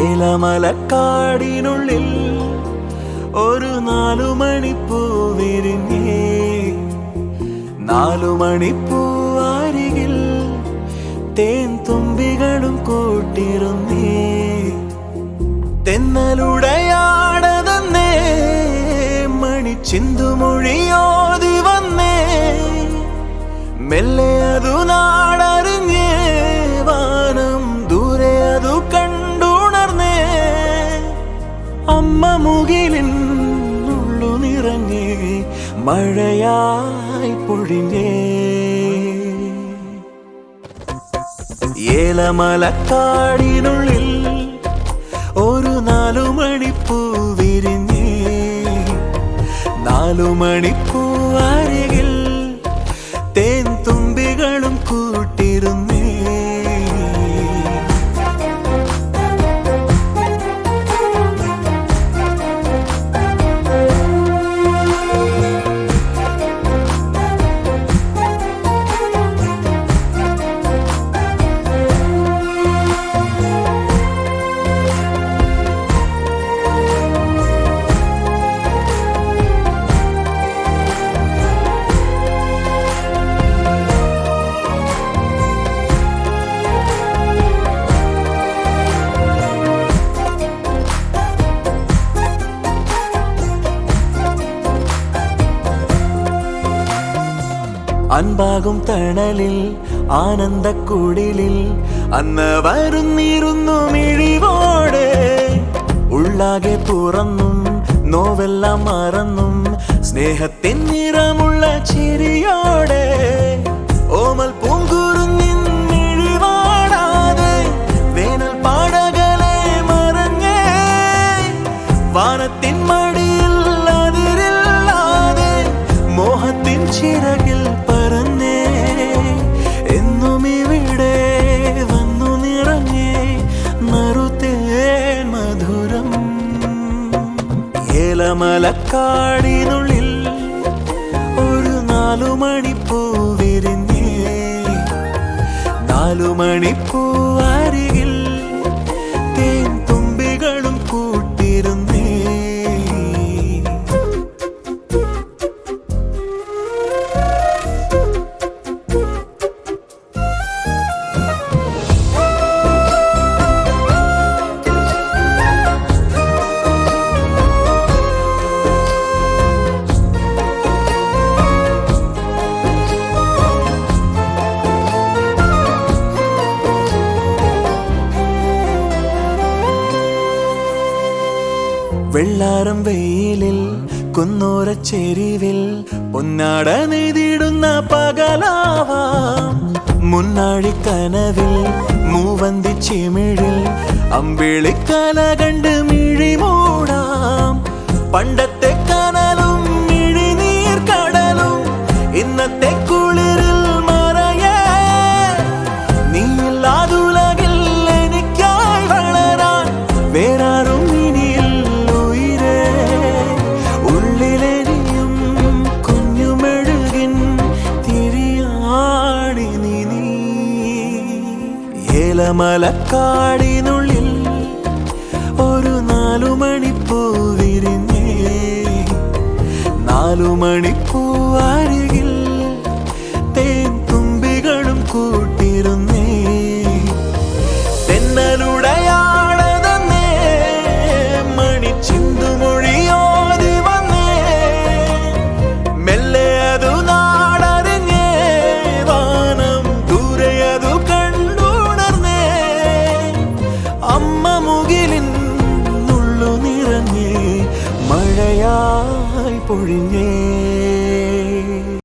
ഏലമലക്കാടിനുള്ളിൽ ഒരു 4 മണിപ്പൂ വിരിഞ്ഞേ. 4 മണിപ്പൂ അരികിൽ തേൻ തുമ്പികളും കൂട്ടിരുന്നേ. തെന്നലുടയാടതന്നേ മണിച്ചിന്തുമൊഴിയോതി വന്നേ. മെല്ലെ അതു നാടറിഞ്ഞേ, വാനം ദൂരെ അതു കണ്ടുണർന്നേ. അമ്മ മുകിലിൻ ഉള്ളു നിറഞ്ഞേ, മഴയായി പൊഴിഞ്ഞേ. ഏലമലക്കാടിനുള്ളിൽ ഒരു 4 മണിപ്പൂ വിരിഞ്ഞേ. 4 മണിപ്പൂ അരികിൽ തേൻ തുമ്പികളും കൂട്ടിരുന്നേ. അൻപാകും തണലിൽ ആനന്ദക്കുടിലിൽ അന്ന് വരുന്നിരുന്നു മിഴിവോടെ. ഉള്ളാകെ തുറന്നും നോവെല്ലാം മറന്നും സ്നേഹത്തിൻ നിറമുള്ള ചിരിയോടെ. ഓമൽ പൂങ്കുരുന്നിൻ മിഴിവാടാതെ വേനൽ പാടകളെ മറഞ്ഞേ. വാനത്തിൻ മടിയിൽ അതിരില്ലാതെ മോഹത്തിൻ ചിറകിൽ പറന്നേ. എന്നും ഇവിടെ വന്നു നിറഞ്ഞേ നറുതേൻ മധുരം. ഏലമലക്കാടിനുള്ളിൽ ഒരു 4 മണിപ്പൂ വിരിഞ്ഞേ. 4 മണിപ്പൂ അരികിൽ തേൻ തുമ്പികളും കൂട്ടിരുന്നേ. വെള്ളാരം വെയിലിൽ കുന്നോരച്ചെരിവിൽ പൊന്നാട നെയ്തിടുന്ന പകലാവാം. മുന്നാഴിക്കനവിൽ മൂവന്തി ചിമിഴിൽ അമ്പിളിക്കല കണ്ട് മിഴി മൂടാം. പണ്ടത്തെ കനലും മിഴിനീർ കടലും ഇന്നത്തെ കുളിരിൽ മറയേ. നീയില്ലാതുലകിൽ എനിക്കായി വളരാൻ വേറാരും ഏലമലക്കാടിനുള്ളിൽ ഒരു 4 മണിപ്പൂ വിരിഞ്ഞേ. 4 മണിപ്പൂ അരികിൽ തേൻ തുമ്പികളും കൂട്ടിരുന്നേ. തെന്നലുടയാടതന്നേ മണിച്ചിന്തുമൊഴിയോതി വന്നേ. മെല്ലെ അതു നാടറിഞ്ഞേ, വാനം ദൂരെ അതു അമ്മ മുകിലിൻ ഉള്ളു നിറഞ്ഞേ, മഴയായി പൊഴിഞ്ഞേ.